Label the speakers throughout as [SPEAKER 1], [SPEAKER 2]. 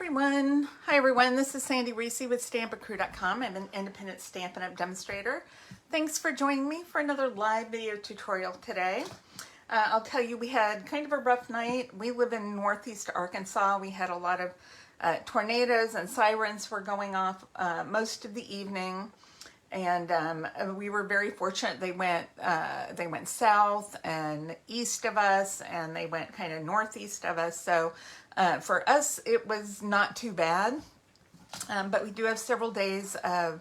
[SPEAKER 1] everyone. Hi everyone, this is Sandy Reese with StampACrew.com. I'm an independent Stampin' Up! Demonstrator. Thanks for joining me for another live video tutorial today. I'll tell you, we had kind of a rough night. We live in northeast Arkansas. We had a lot of tornadoes and sirens were going off most of the evening. And we were very fortunate. They went south and east of us, and they went kind of northeast of us. So for us, it was not too bad. But we do have several days of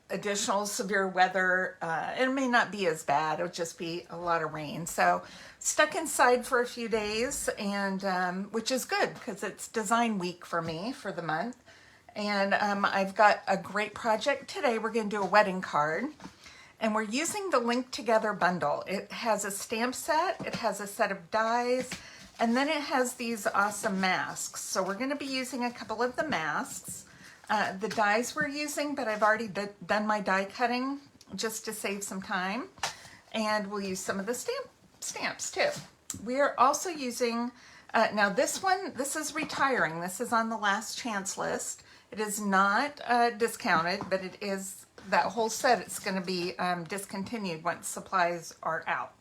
[SPEAKER 1] additional severe weather. It may not be as bad. It'll just be a lot of rain. So stuck inside for a few days, and which is good because it's design week for me for the month. And I've got a great project today. We're going to do a wedding card, and we're using the Link Together bundle. It has a stamp set, it has a set of dies, and then it has these awesome masks. So we're going to be using a couple of the masks. The dies we're using, but I've already done my die cutting just to save some time. And we'll use some of the stamps too. We are also using, now this is retiring. This is on the last chance list. It is not discounted, but it is, that whole set, it's going to be discontinued once supplies are out.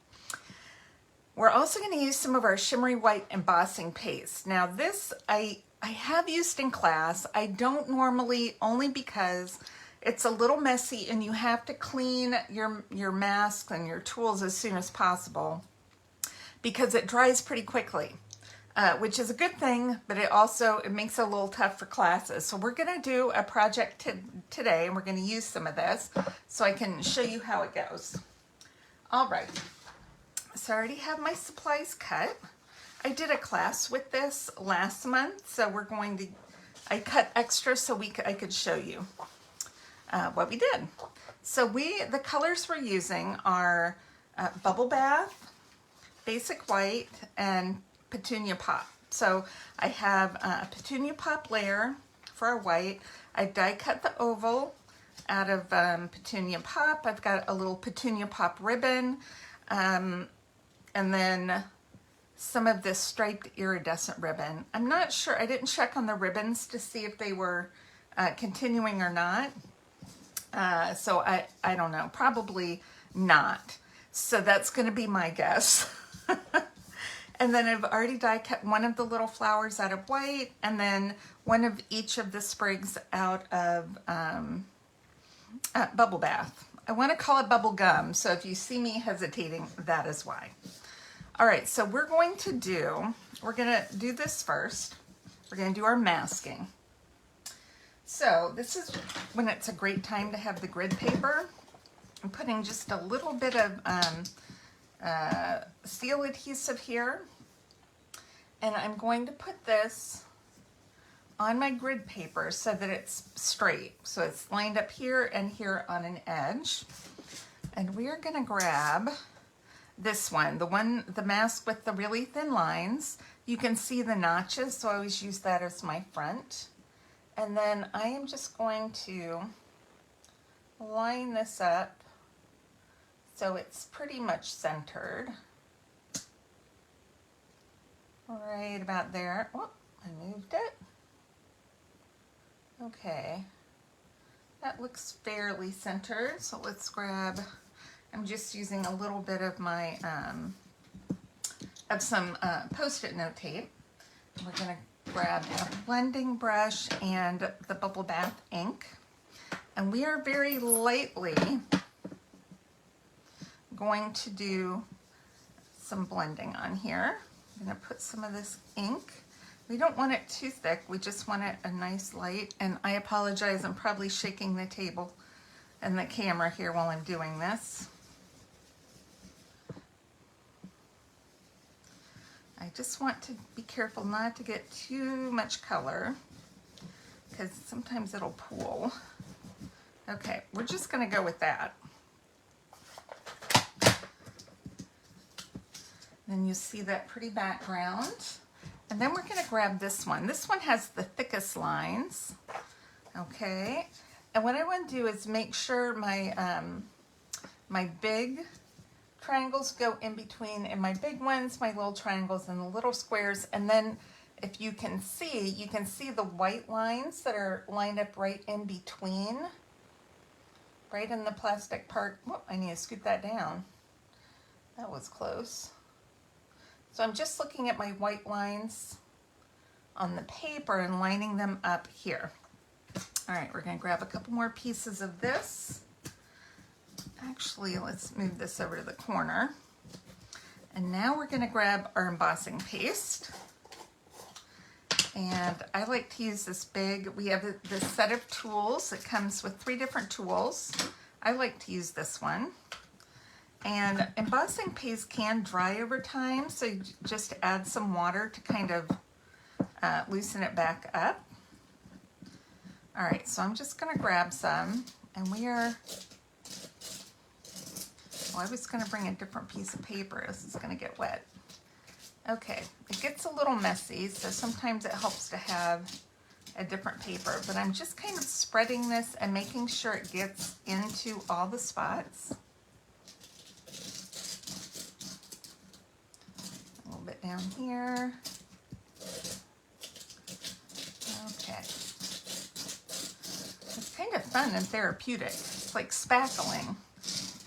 [SPEAKER 1] We're also going to use some of our shimmery white embossing paste. Now this I have used in class. I don't normally, only because it's a little messy and you have to clean your masks and your tools as soon as possible because it dries pretty quickly. Which is a good thing, but it makes it a little tough for classes. So we're going to do a project today, and we're going to use some of this so I can show you how it goes. All right, so I already have my supplies cut. I did a class with this last month, so I cut extra so I could show you what we did. So the colors we're using are Bubble Bath, Basic White, and Petunia Pop. So I have a Petunia Pop layer for our white. I die cut the oval out of Petunia Pop. I've got a little Petunia Pop ribbon, and then some of this striped iridescent ribbon. I'm not sure, I didn't check on the ribbons to see if they were continuing or not. So I don't know, probably not. So that's gonna be my guess. And then I've already die cut one of the little flowers out of white, and then one of each of the sprigs out of Bubble Bath. I want to call it Bubble Gum, so if you see me hesitating, that is why. All right, so we're going to do this first. We're going to do our masking. So this is when it's a great time to have the grid paper. I'm putting just a little bit of seal adhesive here, and I'm going to put this on my grid paper so that it's straight, so it's lined up here and here on an edge. And we are going to grab this one, the mask with the really thin lines. You can see the notches, so I always use that as my front. And then I am just going to line this up so it's pretty much centered. Right about there. Oh, I moved it. Okay. That looks fairly centered. So let's grab, I'm just using a little bit of my, some Post-it note tape. We're gonna grab a blending brush and the Bubble Bath ink. And we are very lightly going to do some blending on here. I'm going to put some of this ink. We don't want it too thick, we just want it a nice light. And I apologize, I'm probably shaking the table and the camera here while I'm doing this. I just want to be careful not to get too much color because sometimes it'll pool. Okay, we're just going to go with that. Then you see that pretty background. And then we're going to grab this one. This one has the thickest lines. Okay. And what I want to do is make sure my, my big triangles go in between, and my big ones, my little triangles, and the little squares. And then if you can see the white lines that are lined up right in between, right in the plastic part. Whoop, I need to scoot that down. That was close. So I'm just looking at my white lines on the paper and lining them up here. All right, we're gonna grab a couple more pieces of this. Actually, let's move this over to the corner. And now we're gonna grab our embossing paste. And I like to use this big, we have this set of tools. It comes with 3 different tools. I like to use this one. And embossing paste can dry over time, so you just add some water to kind of loosen it back up. All right, so I'm just gonna grab some, and well, I was gonna bring a different piece of paper. This is gonna get wet. Okay, it gets a little messy, so sometimes it helps to have a different paper, but I'm just kind of spreading this and making sure it gets into all the spots. A little bit down here. Okay. It's kind of fun and therapeutic. It's like spackling.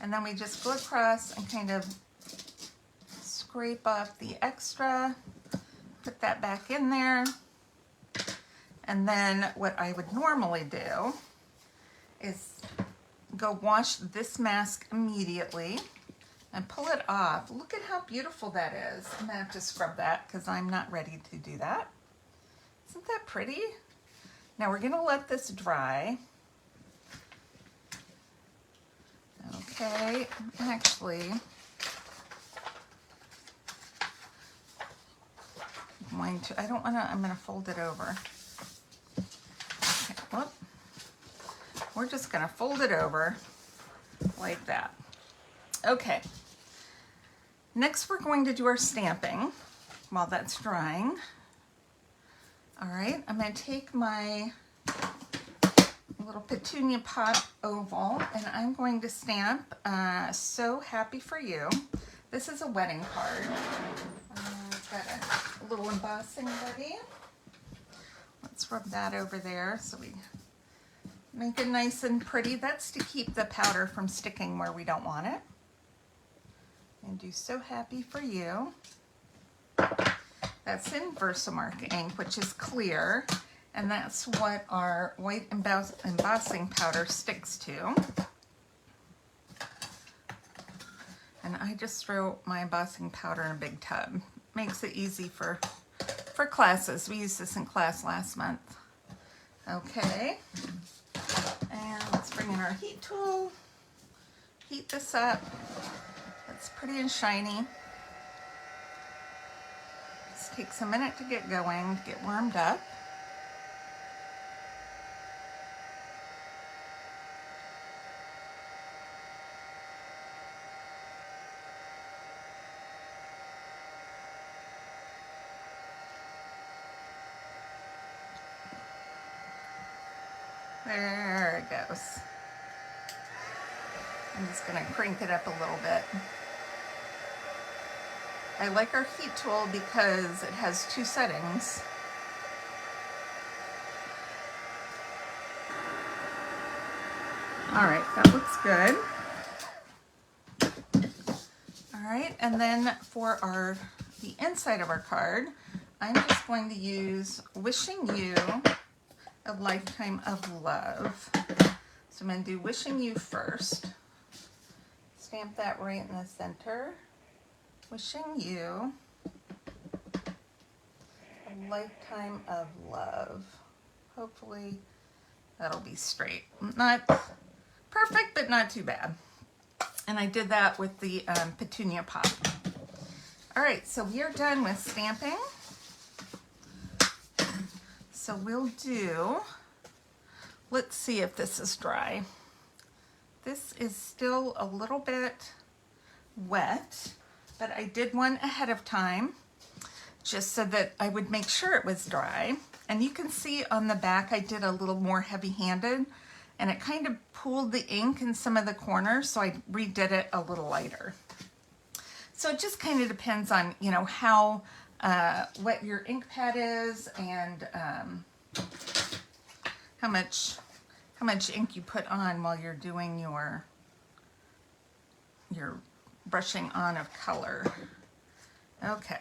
[SPEAKER 1] And then we just go across and kind of scrape off the extra, put that back in there. And then what I would normally do is go wash this mask immediately and pull it off. Look at how beautiful that is. I'm gonna have to scrub that because I'm not ready to do that. Isn't that pretty? Now we're gonna let this dry. Okay, actually, I'm gonna fold it over. Okay, whoop. We're just gonna fold it over like that. Okay, next we're going to do our stamping while that's drying. All right, I'm gonna take my little petunia pop oval and I'm going to stamp So Happy For You. This is a wedding card. I've got a little embossing ready. Let's rub that over there so we make it nice and pretty. That's to keep the powder from sticking where we don't want it. And do So Happy For You. That's in Versamark ink, which is clear, and that's what our white embossing powder sticks to. And I just throw my embossing powder in a big tub. Makes it easy for classes. We used this in class last month. Okay, and let's bring in our heat tool. Heat this up. It's pretty and shiny. This takes a minute to get going, to get warmed up. There it goes. I'm just going to crank it up a little bit. I like our heat tool because it has 2 settings. All right, that looks good. All right, and then for the inside of our card, I'm just going to use Wishing You a Lifetime of Love. So I'm going to do Wishing You first. Stamp that right in the center. Wishing you a lifetime of love. Hopefully that'll be straight. Not perfect, but not too bad. And I did that with the petunia pop. All right, so we are done with stamping. So we'll do, let's see if this is dry. This is still a little bit wet, but I did one ahead of time just so that I would make sure it was dry. And you can see on the back I did a little more heavy-handed and it kind of pooled the ink in some of the corners, so I redid it a little lighter. So it just kind of depends on, you know, how what your ink pad is and how much ink you put on while you're doing your brushing on of color. Okay.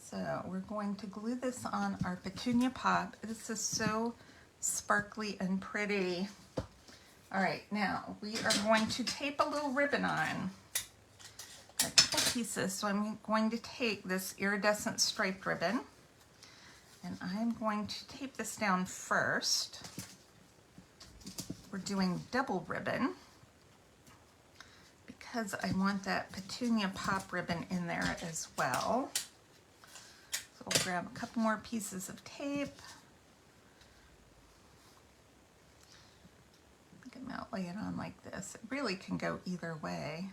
[SPEAKER 1] So we're going to glue this on our Petunia Pop. This is so sparkly and pretty. All right, now we are going to tape a little ribbon on. Got a couple pieces, so I'm going to take this iridescent striped ribbon and I'm going to tape this down first. We're doing double ribbon because I want that Petunia Pop ribbon in there as well. So we'll grab a couple more pieces of tape. I think I'm out lay it on like this. It really can go either way.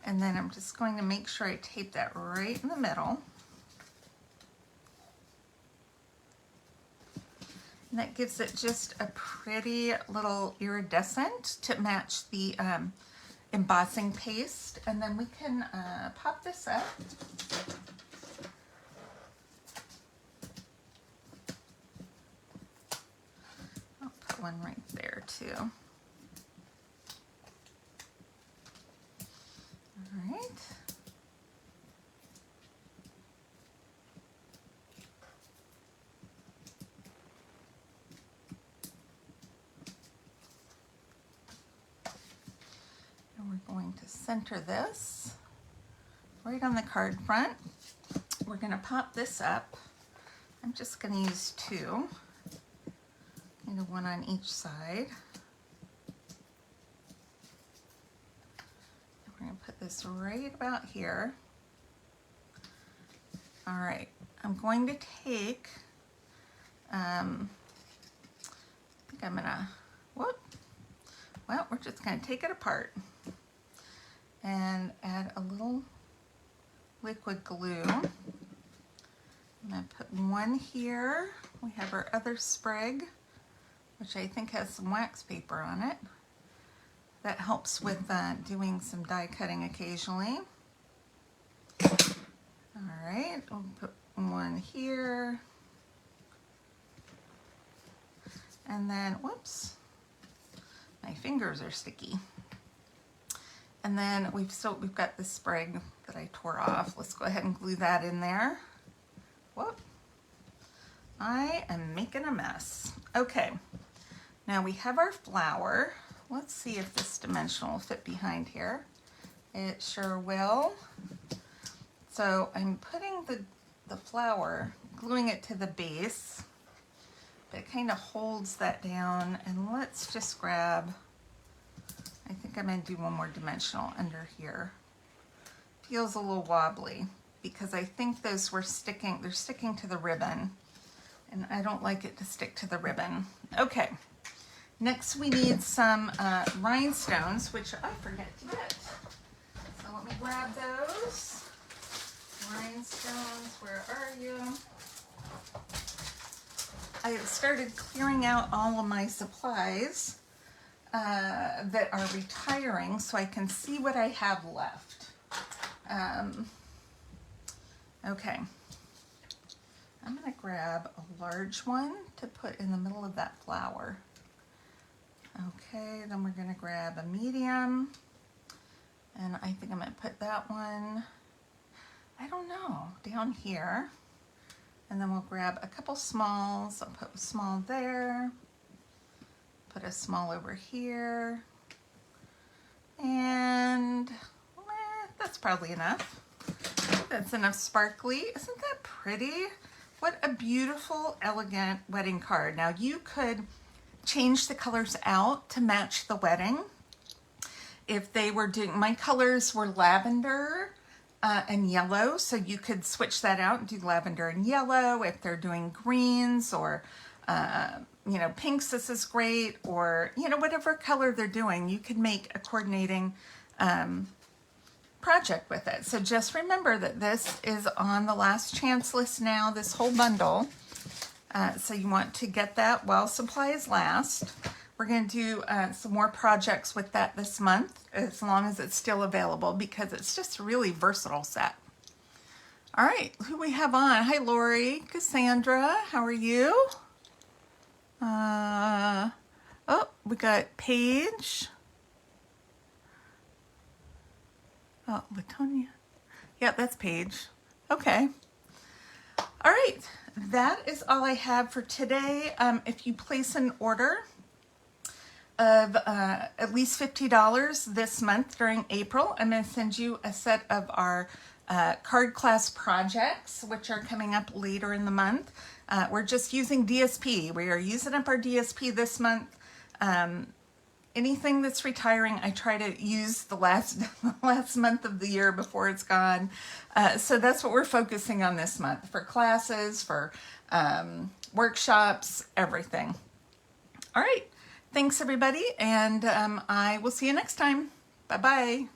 [SPEAKER 1] And then I'm just going to make sure I tape that right in the middle. And that gives it just a pretty little iridescent to match the embossing paste. And then we can pop this up. I'll put one right there too. All right. We're going to center this right on the card front. We're going to pop this up. I'm just going to use two, one on each side. And we're going to put this right about here. All right, I'm going to take, I think I'm going to, well, we're just going to take it apart and add a little liquid glue. I'm going to put one here. We have our other sprig, which I think has some wax paper on it. That helps with doing some die cutting occasionally. All right, we'll put one here. And then, whoops, my fingers are sticky. And then we've got this sprig that I tore off. Let's go ahead and glue that in there. Whoop. I am making a mess. Okay, now we have our flower. Let's see if this dimensional will fit behind here. It sure will. So I'm putting the flower, gluing it to the base. It kind of holds that down, and let's just grab, I think I'm going to do one more dimensional under here. Feels a little wobbly because I think those were sticking, they're sticking to the ribbon, and I don't like it to stick to the ribbon. Okay, next we need some rhinestones, which I forget to get. So let me grab those. Rhinestones, where are you? I have started clearing out all of my supplies that are retiring so I can see what I have left. Okay, I'm going to grab a large one to put in the middle of that flower. Okay, then we're going to grab a medium, and I think I'm going to put that one, I don't know, down here. And then we'll grab a couple smalls. I'll put a small there, put a small over here, and that's probably enough. That's enough sparkly. Isn't that pretty? What a beautiful, elegant wedding card. Now you could change the colors out to match the wedding. If they were doing, my colors were lavender and yellow, so you could switch that out and do lavender and yellow. If they're doing greens or pinks, this is great, or whatever color they're doing, you could make a coordinating project with it. So just remember that this is on the last chance list now, this whole bundle. So you want to get that while supplies last. We're going to do some more projects with that this month, as long as it's still available, because it's just a really versatile set. All right, who we have on? Hi, Lori, Cassandra, how are you? Oh, we got Paige. Oh, Latonia. Yeah, that's Paige. Okay. All right, that is all I have for today. If you place an order of at least $50 this month during April, I'm going to send you a set of our card class projects, which are coming up later in the month. We're just using DSP. We are using up our DSP this month. Anything that's retiring, I try to use the last month of the year before it's gone. So that's what we're focusing on this month for classes, for workshops, everything. All right. Thanks, everybody, and I will see you next time. Bye-bye.